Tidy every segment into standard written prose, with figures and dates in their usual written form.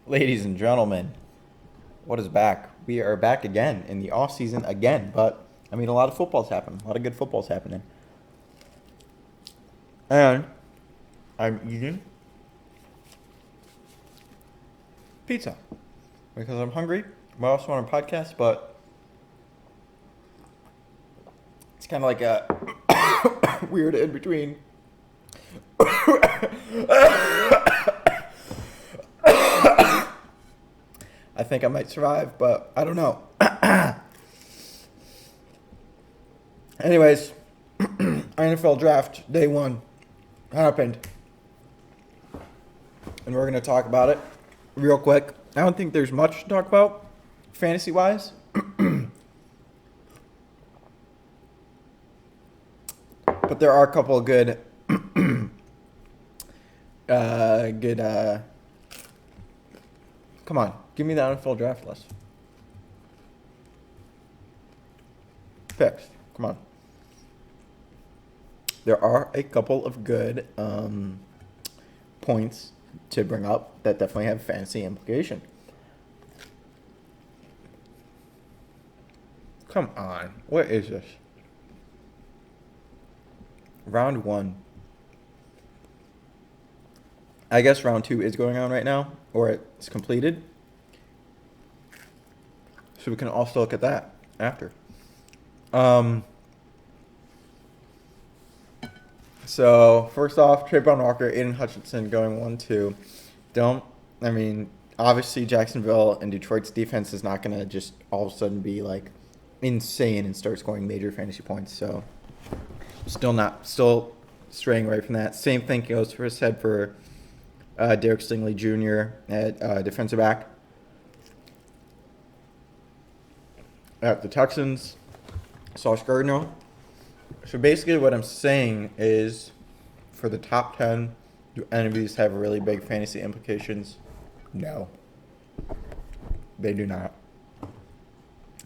Ladies and gentlemen, what is back? We are back again in the off season again, but I mean, a lot of football's happening. A lot of good football's happening. And I'm eating pizza because I'm hungry. I also want a podcast, but it's kind of like a weird in between. I think I might survive, but I don't know. Anyways, NFL draft day 1 happened. And we're going to talk about it real quick. I don't think there's much to talk about fantasy-wise. But there are a couple of good come on, give me the NFL draft list. Picks. Come on. There are a couple of good points to bring up that definitely have fantasy implication. Come on. What is this? Round 1. I guess round 2 is going on right now, or it's completed. So we can also look at that after. So first off, Trayvon Walker, Aiden Hutchinson going 1-2. Obviously Jacksonville and Detroit's defense is not going to just all of a sudden be like insane and start scoring major fantasy points. So still straying away from that. Same thing goes for Derek Stingley Jr. at defensive back. At the Texans, Sauce Gardner. So basically what I'm saying is for the top 10, do any of these have really big fantasy implications? No. They do not.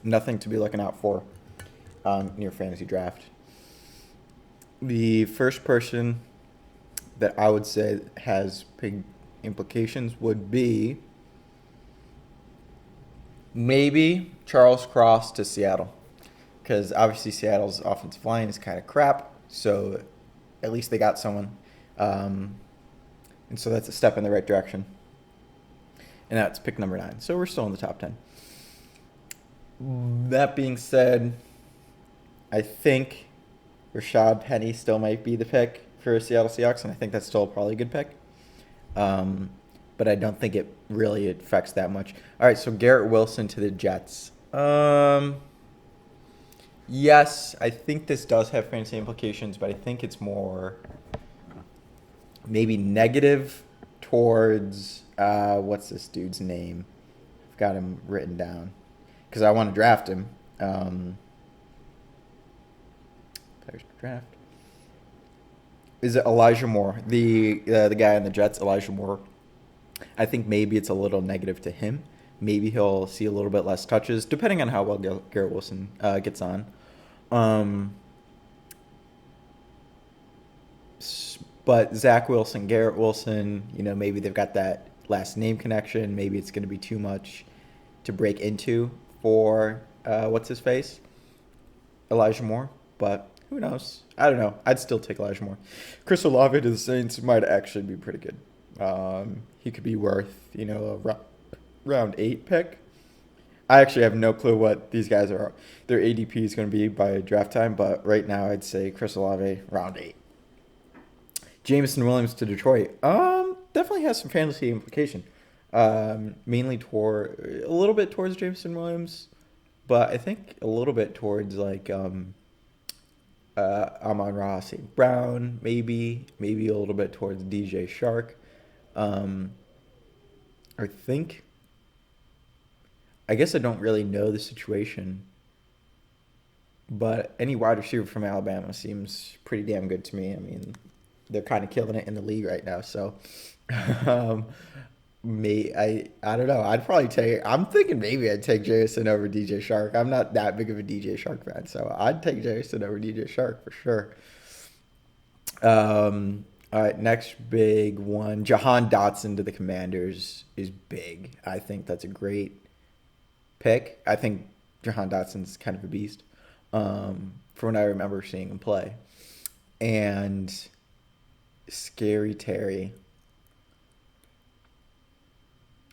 Nothing to be looking out for in your fantasy draft. The first person that I would say has big implications would be maybe Charles Cross to Seattle. Because obviously Seattle's offensive line is kind of crap, so at least they got someone. And so that's a step in the right direction. And that's pick number 9. So we're still in the top 10. That being said, I think Rashad Penny still might be the pick for Seattle Seahawks, and I think that's still probably a good pick. But I don't think it really affects that much. All right, so Garrett Wilson to the Jets. Yes, I think this does have fantasy implications, but I think it's more maybe negative towards what's this dude's name? I've got him written down because I want to draft him. Draft. Is it Elijah Moore? The guy on the Jets, Elijah Moore. I think maybe it's a little negative to him. Maybe he'll see a little bit less touches, depending on how well Garrett Wilson gets on. But Zach Wilson, Garrett Wilson, maybe they've got that last name connection. Maybe it's going to be too much to break into for what's-his-face? Elijah Moore. But who knows? I don't know. I'd still take Elijah Moore. Chris Olave to the Saints might actually be pretty good. He could be worth, a round 8 pick. I actually have no clue what these guys are. Their ADP is going to be by draft time, but right now I'd say Chris Olave, round 8. Jamison Williams to Detroit. Definitely has some fantasy implication. Mainly a little bit towards Jamison Williams, but I think a little bit towards Amon-Ra St. Brown, maybe a little bit towards DJ Shark. I guess I don't really know the situation, but any wide receiver from Alabama seems pretty damn good to me. I mean, they're kind of killing it in the league right now, so I don't know. I'm thinking maybe I'd take Jamison over DJ Shark. I'm not that big of a DJ Shark fan, so I'd take Jamison over DJ Shark for sure. All right, next big one. Johan Dotson to the Commanders is big. I think that's a great pick. I think Jahan Dotson's kind of a beast, from what I remember seeing him play. And Scary Terry.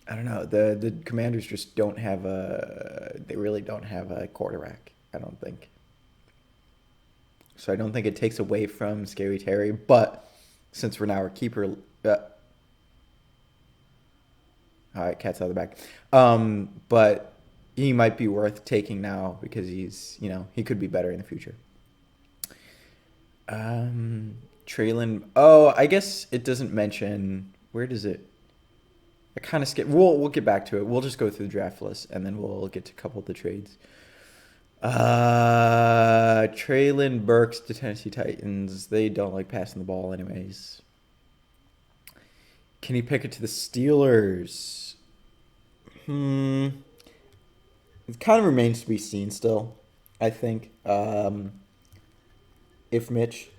I don't know. The Commanders just don't have they really don't have a quarterback, I don't think. So I don't think it takes away from Scary Terry, but since we're now a keeper, all right, cat's out of the bag. But he might be worth taking now because he could be better in the future. Traylon. Oh, I guess it doesn't mention. Where does it? I kind of skip. We'll get back to it. We'll just go through the draft list and then we'll get to a couple of the trades. Traylon Burks to Tennessee Titans. They don't like passing the ball anyways. Can he pick it to the Steelers? It kind of remains to be seen still, I think. If Mitch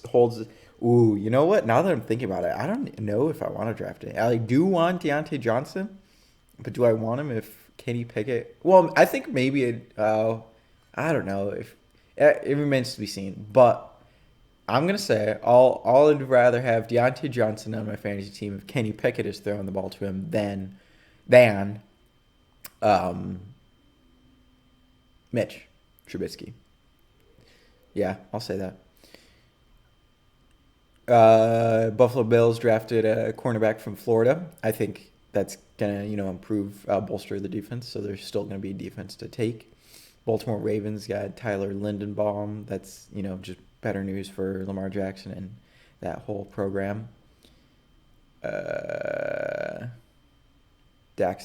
holds... Ooh, you know what? Now that I'm thinking about it, I don't know if I want to draft it. I do want Deontay Johnson, but do I want him if Kenny Pickett? Well, I think maybe I don't know. If it remains to be seen. But I'm going to say I'd rather have Deontay Johnson on my fantasy team if Kenny Pickett is throwing the ball to him than Mitch Trubisky. Yeah, I'll say that. Buffalo Bills drafted a cornerback from Florida. I think that's gonna, improve, bolster the defense. So there's still gonna be defense to take. Baltimore Ravens got Tyler Lindenbaum. That's just better news for Lamar Jackson and that whole program. Dax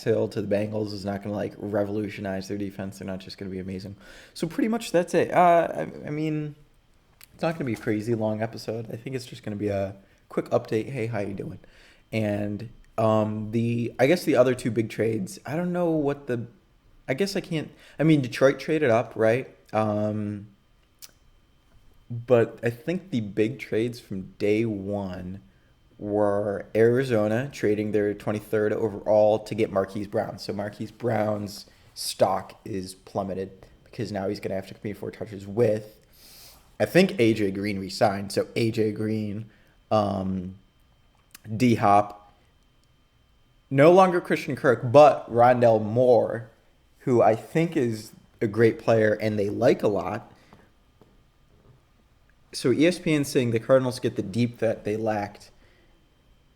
Hill to the Bengals is not gonna revolutionize their defense. They're not just gonna be amazing. So pretty much that's it. I mean. It's not going to be a crazy long episode. I think it's just going to be a quick update. Hey, how you doing? And I guess the other two big trades, I don't know what I guess I can't. I mean, Detroit traded up, right? But I think the big trades from day one were Arizona trading their 23rd overall to get Marquise Brown. So Marquise Brown's stock is plummeted because now he's going to have to compete for touches with, I think AJ Green resigned. So AJ Green, D-Hop, no longer Christian Kirk, but Rondell Moore, who I think is a great player and they like a lot. So ESPN's saying the Cardinals get the deep that they lacked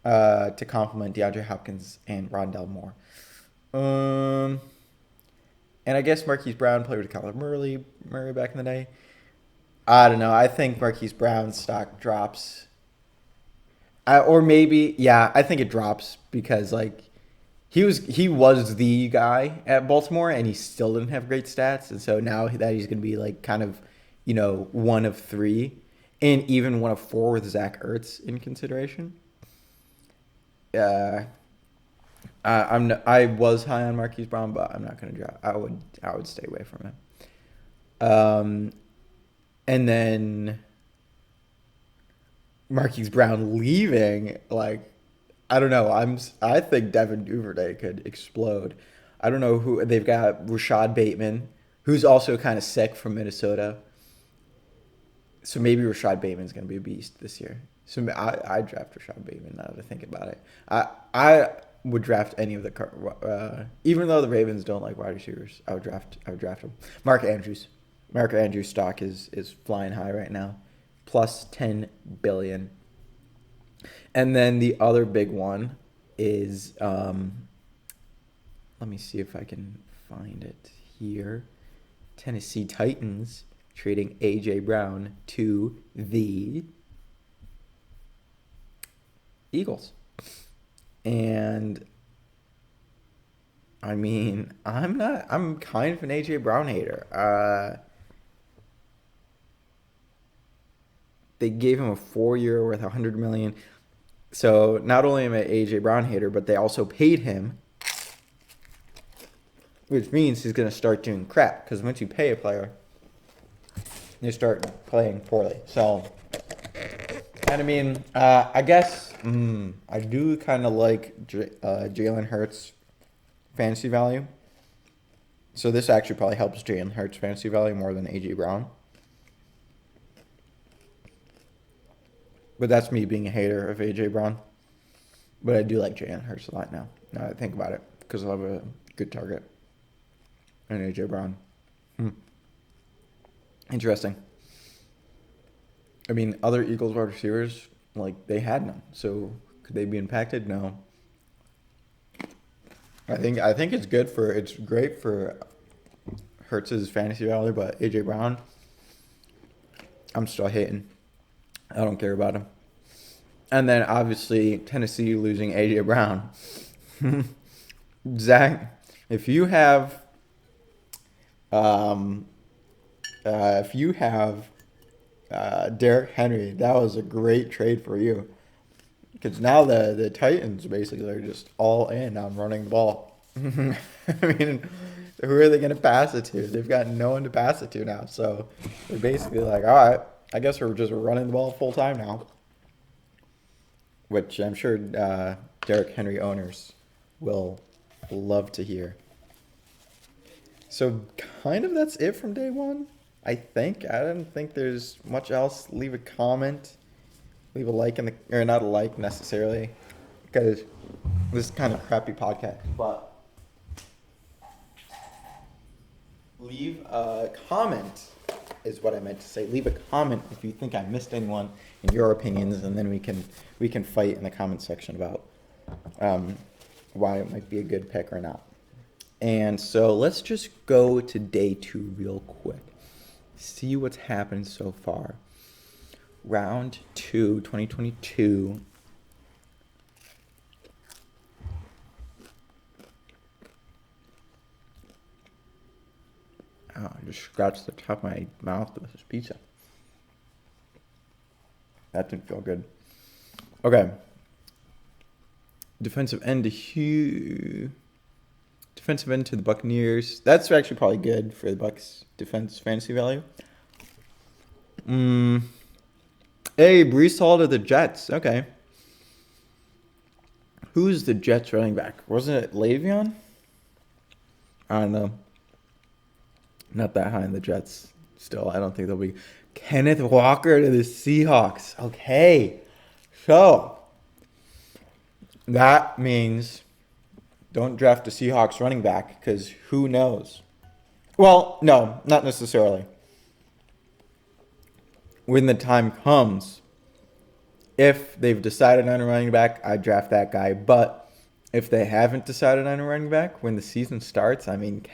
to complement DeAndre Hopkins and Rondell Moore. And I guess Marquise Brown played with Kyler Murray back in the day. I don't know. I think Marquise Brown's stock drops. Or maybe, yeah, I think it drops because he was the guy at Baltimore and he still didn't have great stats. And so now that he's going to be kind of, one of three and even one of four with Zach Ertz in consideration. I was high on Marquise Brown, but I'm not going to drop. I would stay away from him. And then Marquise Brown leaving, I don't know. I think Devin Duvernay could explode. I don't know who they've got. Rashad Bateman, who's also kind of sick from Minnesota. So maybe Rashad Bateman's going to be a beast this year. So I draft Rashad Bateman now that I think about it. I would draft any of the even though the Ravens don't like wide receivers. I would draft him. Mark Andrews stock is flying high right now, plus $10 billion. And then the other big one is, let me see if I can find it here. Tennessee Titans trading A.J. Brown to the Eagles. And I mean, I'm kind of an A.J. Brown hater. They gave him a 4-year worth $100 million. So not only am I an A.J. Brown hater, but they also paid him, which means he's going to start doing crap. Because once you pay a player, they start playing poorly. So And I mean, I guess I do kind of like Jalen Hurts' fantasy value. So this actually probably helps Jalen Hurts' fantasy value more than AJ Brown. But that's me being a hater of AJ Brown. But I do like Jalen Hurts a lot now. Now that I think about it, because I have a good target. And AJ Brown. Interesting. I mean, other Eagles wide receivers, like, they had none. So could they be impacted? No. I think it's great for Hurts' fantasy value, but AJ Brown, I'm still hating. I don't care about him. And then obviously Tennessee losing AJ Brown. Zach, if you have um Derrick Henry, that was a great trade for you. Because now the Titans basically are just all in on running the ball. I mean, who are they going to pass it to? They've got no one to pass it to now. So they're basically like, all right, I guess we're just running the ball full time now. Which I'm sure Derrick Henry owners will love to hear. So kind of that's it from day one. I think. I don't think there's much else. Leave a comment. Leave a like or not a like necessarily, because this is kind of a crappy podcast. But leave a comment is what I meant to say. Leave a comment if you think I missed anyone in your opinions, and then we can fight in the comment section about why it might be a good pick or not. And so let's just go to day 2 real quick. See what's happened so far. Round 2, 2022. Oh, I just scratched the top of my mouth with this pizza. That didn't feel good. Okay. Defensive end to the Buccaneers. That's actually probably good for the Bucs defense fantasy value. Hey, Breece Hall to the Jets. Okay. Who's the Jets running back? Wasn't it Le'Veon? I don't know. Not that high in the Jets. Still, I don't think they'll be. Kenneth Walker to the Seahawks. Okay. So, that means don't draft a Seahawks running back, because who knows? Well, no, not necessarily. When the time comes, if they've decided on a running back, I draft that guy. But if they haven't decided on a running back, when the season starts, I mean,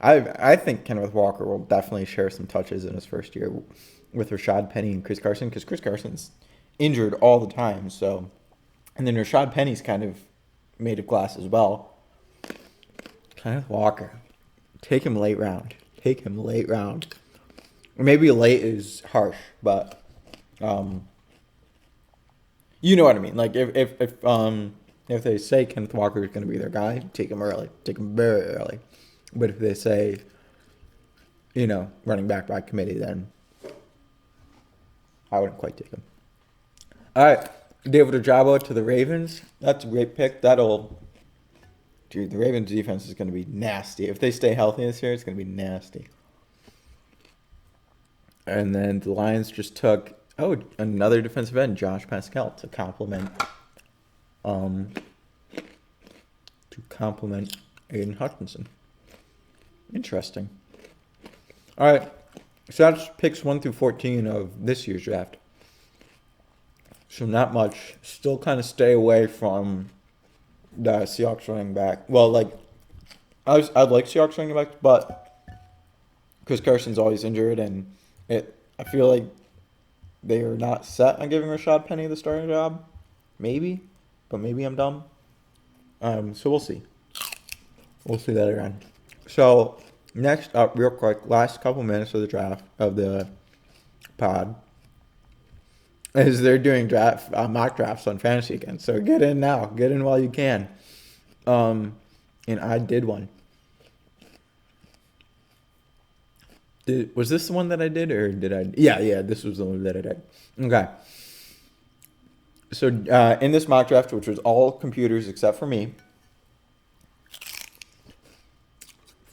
I think Kenneth Walker will definitely share some touches in his first year with Rashad Penny and Chris Carson, because Chris Carson's injured all the time. So, and then Rashad Penny's kind of made of glass as well. Kenneth Walker, take him late round. Or maybe late is harsh, but you know what I mean. Like if they say Kenneth Walker is going to be their guy, take him early. Take him very early. But if they say, running back by committee, then I wouldn't quite take him. All right, David Ojabo to the Ravens. That's a great pick. The Ravens defense is going to be nasty. If they stay healthy this year, it's going to be nasty. And then the Lions just took another defensive end, Josh Pascal, to complement Aiden Hutchinson. Interesting. All right, so that's picks 1 through 14 of this year's draft. So not much. Still kind of stay away from the Seahawks running back. Well, I'd like Seahawks running backs, but Chris Carson's always injured, and I feel like they are not set on giving Rashad Penny the starting job. Maybe, but maybe I'm dumb. So we'll see. We'll see that again. So next up, real quick, last couple minutes of the draft of the pod, is they're doing mock drafts on fantasy again. So get in now. Get in while you can. And I did one. Was this the one that I did, or did I? Yeah, this was the one that I did. Okay. So in this mock draft, which was all computers except for me,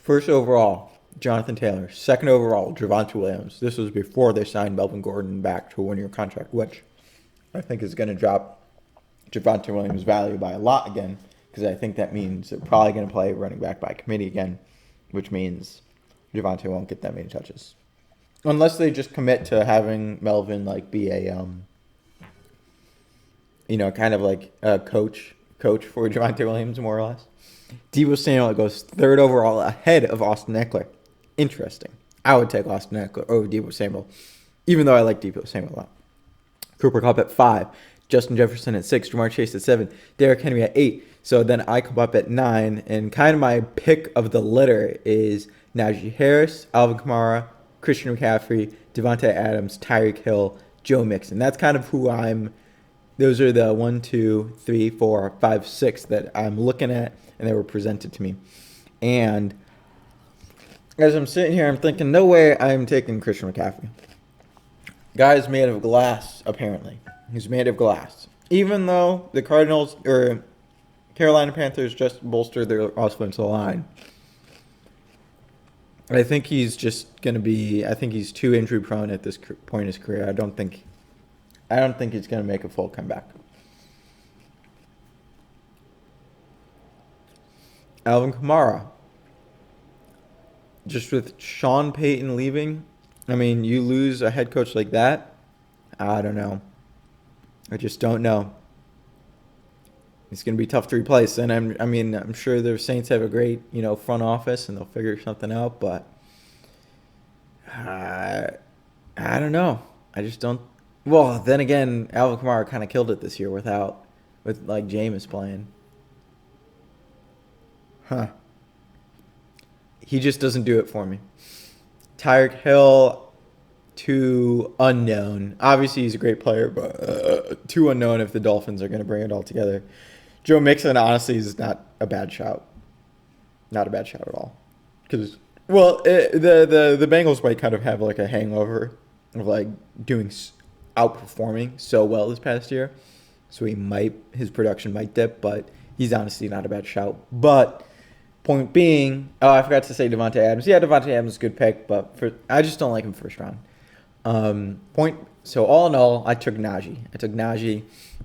first overall, Jonathan Taylor. Second overall, Javont Williams. This was before they signed Melvin Gordon back to a one-year contract, which I think is going to drop Javont Williams' value by a lot again, because I think that means they're probably going to play running back by committee again, which means Javonte won't get that many touches. Unless they just commit to having Melvin like be a kind of like a coach for Javonte Williams, more or less. Deebo Samuel goes third overall ahead of Austin Eckler. Interesting. I would take Austin Eckler over Deebo Samuel, even though I like Deebo Samuel a lot. Cooper Kupp at 5, Justin Jefferson at 6, Jamar Chase at 7, Derrick Henry at 8. So then I come up at 9, and kind of my pick of the litter is Najee Harris, Alvin Kamara, Christian McCaffrey, Devontae Adams, Tyreek Hill, Joe Mixon. That's kind of who those are the 1, 2, 3, 4, 5, 6 that I'm looking at, and they were presented to me. And as I'm sitting here, I'm thinking, no way I'm taking Christian McCaffrey. Guy's made of glass, apparently. He's made of glass. Even though the Carolina Panthers just bolstered their offensive line, I think he's just going to be, I think he's too injury prone at this point in his career. I don't think he's going to make a full comeback. Alvin Kamara. Just with Sean Payton leaving, I mean, you lose a head coach like that, I don't know. I just don't know. It's going to be tough to replace. And I'm sure the Saints have a great, front office and they'll figure something out, but I don't know. I just don't. Well, then again, Alvin Kamara kind of killed it this year with like Jameis playing. He just doesn't do it for me. Tyreek Hill, too unknown. Obviously, he's a great player, but too unknown if the Dolphins are going to bring it all together. Joe Mixon, honestly, is not a bad shout. Not a bad shout at all. Because, the Bengals might kind of have like a hangover of like outperforming so well this past year. So his production might dip, but he's honestly not a bad shout. But point being, I forgot to say Devontae Adams. Yeah, Devontae Adams is a good pick, but I just don't like him first round. So all in all, I took Najee.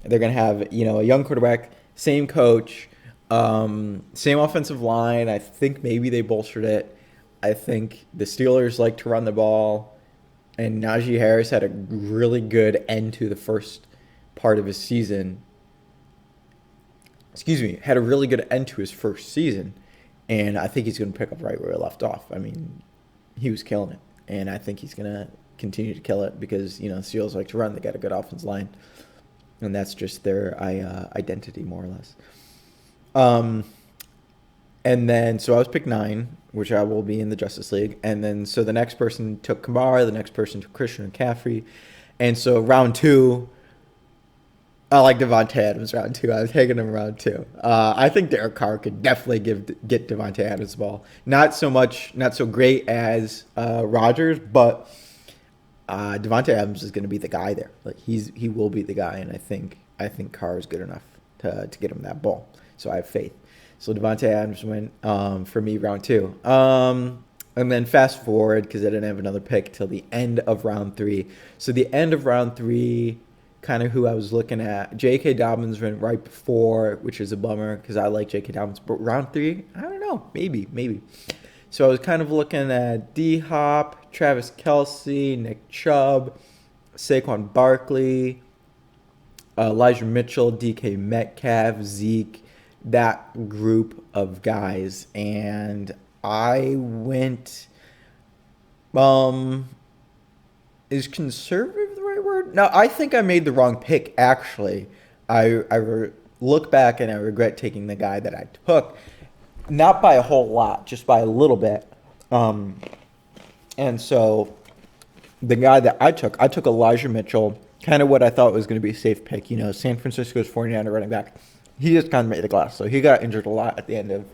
They're going to have, a young quarterback, same coach, same offensive line. I think maybe they bolstered it. I think the Steelers like to run the ball, and Najee Harris had a really good end to the first part of his season. Had a really good end to his first season. And I think he's going to pick up right where he left off. I mean, he was killing it. And I think he's going to continue to kill it because, the Steelers like to run. They got a good offensive line. And that's just their identity, more or less. And then, so I was picked 9, which I will be in the Justice League. And then, so the next person took Kamara. The next person took Christian McCaffrey. And so round 2, I like Devontae Adams round 2. I'm taking him round 2. I think Derek Carr could definitely get Devontae Adams the ball. Not so great as Rodgers, but Devontae Adams is going to be the guy there. Like he will be the guy, and I think Carr is good enough to get him that ball. So I have faith. So Devontae Adams went for me round 2. And then fast forward, because I didn't have another pick till the end of round 3. So the end of round 3, kind of who I was looking at. J.K. Dobbins went right before, which is a bummer because I like J.K. Dobbins. But round 3, I don't know. Maybe. So I was kind of looking at D-Hop, Travis Kelce, Nick Chubb, Saquon Barkley, Elijah Mitchell, DK Metcalf, Zeke, that group of guys. And I went, is conservative the right word? No, I think I made the wrong pick, actually. I look back and I regret taking the guy that I took. Not by a whole lot, just by a little bit. And so the guy that I took Elijah Mitchell, kind of what I thought was going to be a safe pick. San Francisco's 49er running back. He just kind of made the glass. So he got injured a lot at the end of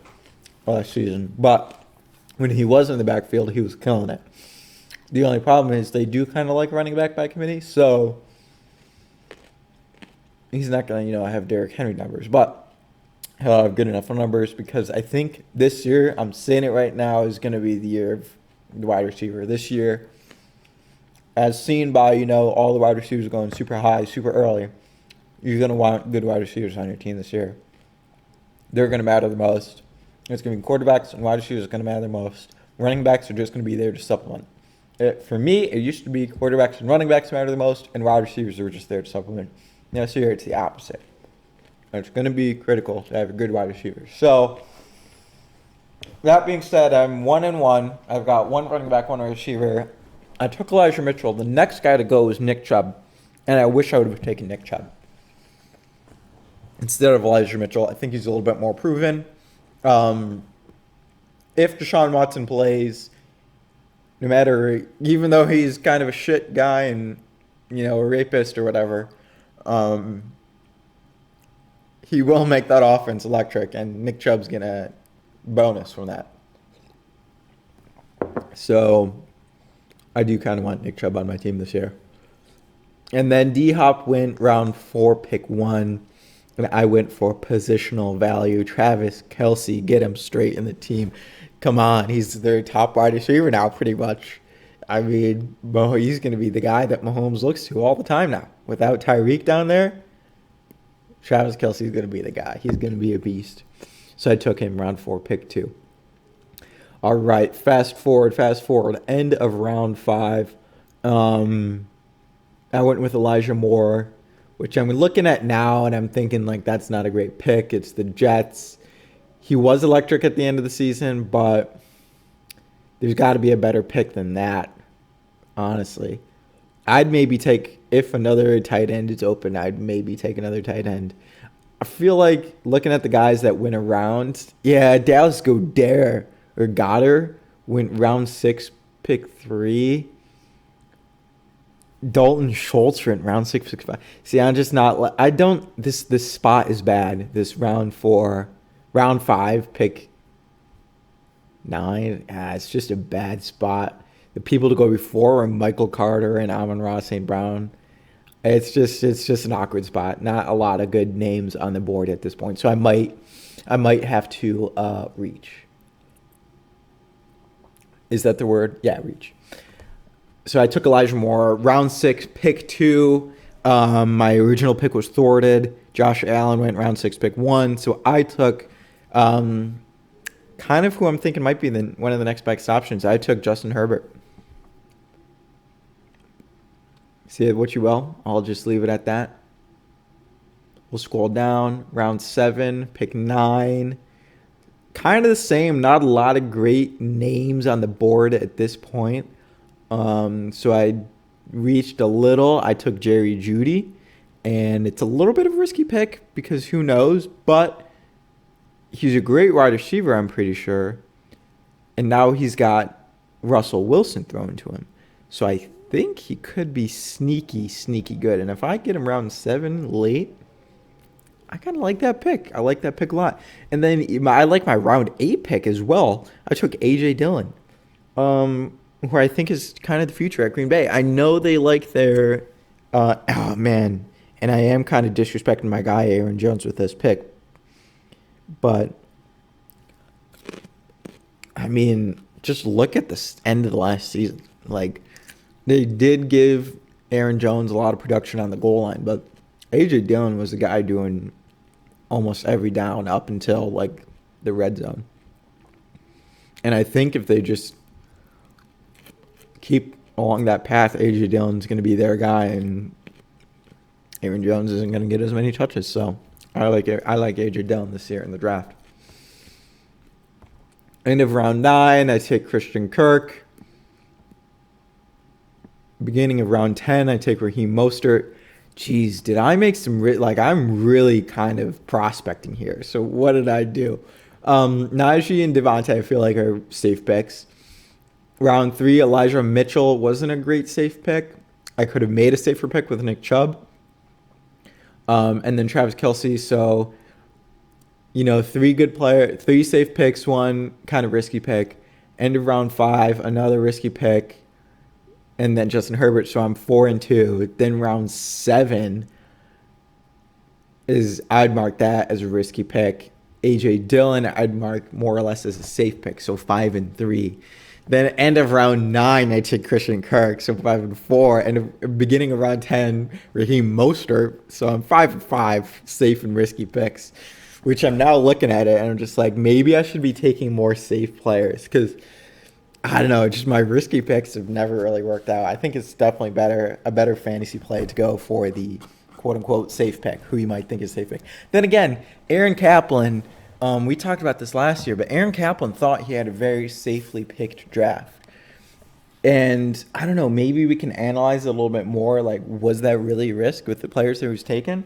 last season. But when he was in the backfield, he was killing it. The only problem is they do kind of like running back by committee. So he's not going to, have Derrick Henry numbers, but he'll have good enough numbers because I think this year, I'm saying it right now, is going to be the year of the wide receiver. This year, as seen by, all the wide receivers going super high, super early, you're going to want good wide receivers on your team this year. They're going to matter the most. It's going to be quarterbacks and wide receivers are going to matter the most. Running backs are just going to be there to supplement. For me, it used to be quarterbacks and running backs matter the most, and wide receivers are just there to supplement. Now, this year, it's the opposite. It's going to be critical to have a good wide receiver. So, that being said, I'm 1-1. I've got one running back, one receiver. I took Elijah Mitchell. The next guy to go was Nick Chubb, and I wish I would have taken Nick Chubb instead of Elijah Mitchell. I think he's a little bit more proven. If Deshaun Watson plays, no matter, even though he's kind of a shit guy and, a rapist or whatever, he will make that offense electric, and Nick Chubb's going to bonus from that. So I do kind of want Nick Chubb on my team this year. And then D-Hop went round 4, pick 1. And I went for positional value. Travis Kelce, get him straight in the team. Come on, he's their top wide receiver now, pretty much. I mean, he's going to be the guy that Mahomes looks to all the time now. Without Tyreek down there, Travis Kelce is going to be the guy. He's going to be a beast. So I took him round 4, pick 2. All right, fast forward. End of round 5. I went with Elijah Moore, which I'm looking at now, and I'm thinking, that's not a great pick. It's the Jets. He was electric at the end of the season, but there's got to be a better pick than that, honestly. I'd maybe take, if another tight end is open, I'd maybe take another tight end. I feel like looking at the guys that went around, Dallas Goedert went round 6, pick 3. Dalton Schultz went round 6, pick 5. See, I'm just not, this spot is bad. This round 5, pick 9. It's just a bad spot. The people to go before are Michael Carter and Amon-Ra St. Brown. It's just an awkward spot. Not a lot of good names on the board at this point. So I might have to reach. Is that the word? Yeah, reach. So I took Elijah Moore. Round 6, pick 2. My original pick was thwarted. Josh Allen went round 6, pick 1. So I took kind of who I'm thinking might be one of the next best options. I took Justin Herbert. See what you will. I'll just leave it at that. We'll scroll down. Round 7, pick 9. Kind of the same. Not a lot of great names on the board at this point. So I reached a little. I took Jerry Jeudy. And it's a little bit of a risky pick because who knows. But he's a great wide receiver, I'm pretty sure. And now he's got Russell Wilson thrown to him. So I think he could be sneaky good. And if I get him round 7 late, I kind of like that pick. I like that pick a lot. And then I like my round 8 pick as well. I took A.J. Dillon, who I think is kind of the future at Green Bay. I know they like their oh, man. And I am kind of disrespecting my guy Aaron Jones with this pick. But, I mean, just look at the end of the last season. They did give Aaron Jones a lot of production on the goal line, but A.J. Dillon was the guy doing almost every down up until, the red zone. And I think if they just keep along that path, A.J. Dillon's going to be their guy, and Aaron Jones isn't going to get as many touches. So I like A.J. Dillon this year in the draft. End of round 9, I take Christian Kirk. Beginning of round 10, I take Raheem Mostert. Jeez, did I make some... I'm really kind of prospecting here. So what did I do? Najee and Devontae, I feel like, are safe picks. Round 3, Elijah Mitchell wasn't a great safe pick. I could have made a safer pick with Nick Chubb. And then Travis Kelce. So, 3 safe picks, 1 kind of risky pick. End of round 5, another risky pick. And then Justin Herbert. So I'm 4-2. Then round 7, I'd mark that as a risky pick. AJ Dillon, I'd mark more or less as a safe pick, so 5 and 3. Then end of round 9, I take Christian Kirk, so 5 and 4. And beginning of round 10, Raheem Mostert, so I'm 5 and 5, safe and risky picks. Which I'm now looking at it and I'm just like, maybe I should be taking more safe players because I don't know, just my risky picks have never really worked out. I think it's definitely a better fantasy play to go for the quote-unquote safe pick, who you might think is safe pick. Then again, Aaron Kaplan, we talked about this last year, but Aaron Kaplan thought he had a very safely picked draft. And I don't know, maybe we can analyze it a little bit more. Like, was that really a risk with the players that he was taking?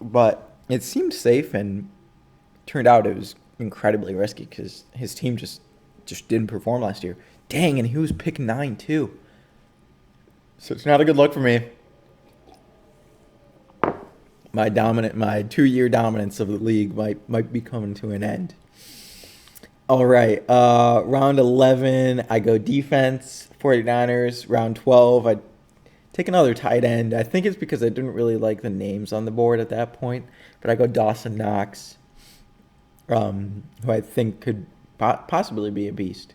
But it seemed safe and turned out it was incredibly risky because his team just didn't perform last year. Dang, and he was pick 9 too. So it's not a good look for me. My 2-year dominance of the league might be coming to an end. All right, round 11, I go defense, 49ers. Round 12, I take another tight end. I think it's because I didn't really like the names on the board at that point. But I go Dawson Knox, who I think could possibly be a beast.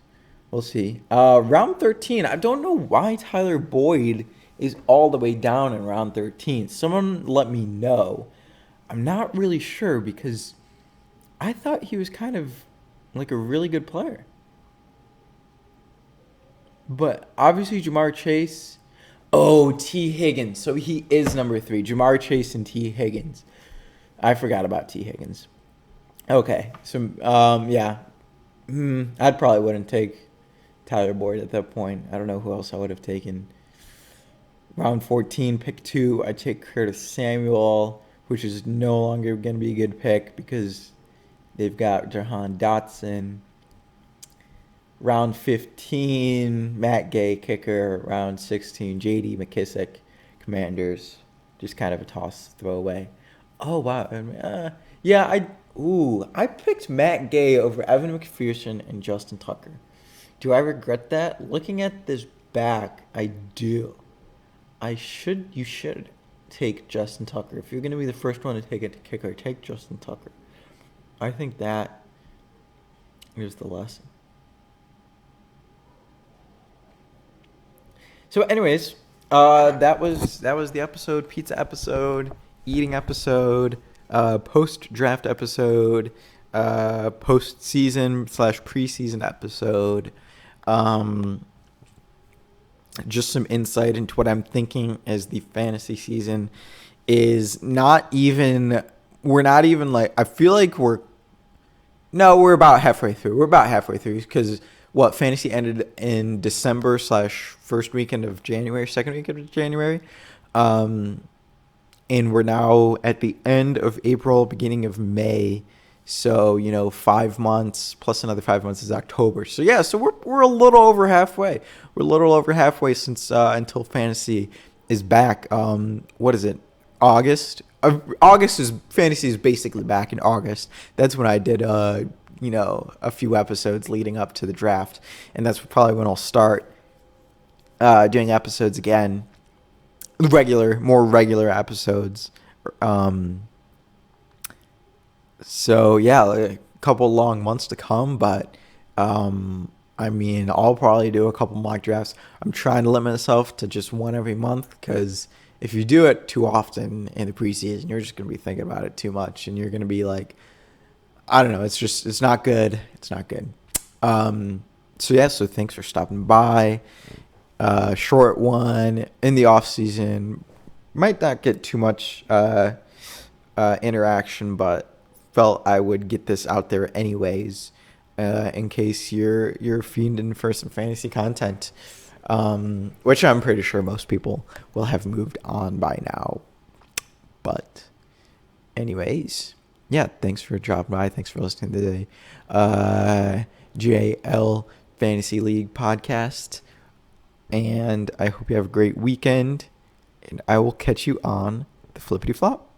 We'll see. Round 13, I don't know why Tyler Boyd is all the way down in round 13. Someone let me know. I'm not really sure because I thought he was kind of like a really good player. But obviously Jamar Chase. Oh, T. Higgins. So he is number 3. Jamar Chase and T. Higgins. I forgot about T. Higgins. Okay. So, yeah. I'd probably wouldn't take Tyler Boyd at that point. I don't know who else I would have taken. Round 14, pick 2, I take Curtis Samuel, which is no longer going to be a good pick because they've got Johan Dotson. Round 15, Matt Gay, kicker. Round 16, J.D. McKissick, Commanders. Just kind of a toss throwaway. Oh, wow. I picked Matt Gay over Evan McPherson and Justin Tucker. Do I regret that? Looking at this back, I do. You should take Justin Tucker. If you're going to be the first one to take a kicker, take Justin Tucker. I think that is the lesson. So anyways, that was the episode, pizza episode, eating episode, post-draft episode, post-season / preseason episode. Just some insight into what I'm thinking as the fantasy season is we're not even like, I feel like we're about halfway through. We're about halfway through because fantasy ended in December / first weekend of January, second weekend of January. And we're now at the end of April, beginning of May. So, 5 months plus another 5 months is October. So, yeah, we're a little over halfway. We're a little over halfway since until fantasy is back. What is it? August? Fantasy is basically back in August. That's when I did, a few episodes leading up to the draft. And that's probably when I'll start doing episodes again. More regular episodes. So, yeah, a couple long months to come, but, I'll probably do a couple mock drafts. I'm trying to limit myself to just one every month because if you do it too often in the preseason, you're just going to be thinking about it too much, and you're going to be like, I don't know, it's not good. It's not good. So thanks for stopping by. Short one in the off season. Might not get too much interaction, but felt I would get this out there anyways, in case you're fiending for some fantasy content, which I'm pretty sure most people will have moved on by now. But anyways, yeah, thanks for dropping by. Thanks for listening to the JL Fantasy League podcast. And I hope you have a great weekend. And I will catch you on the flippity flop.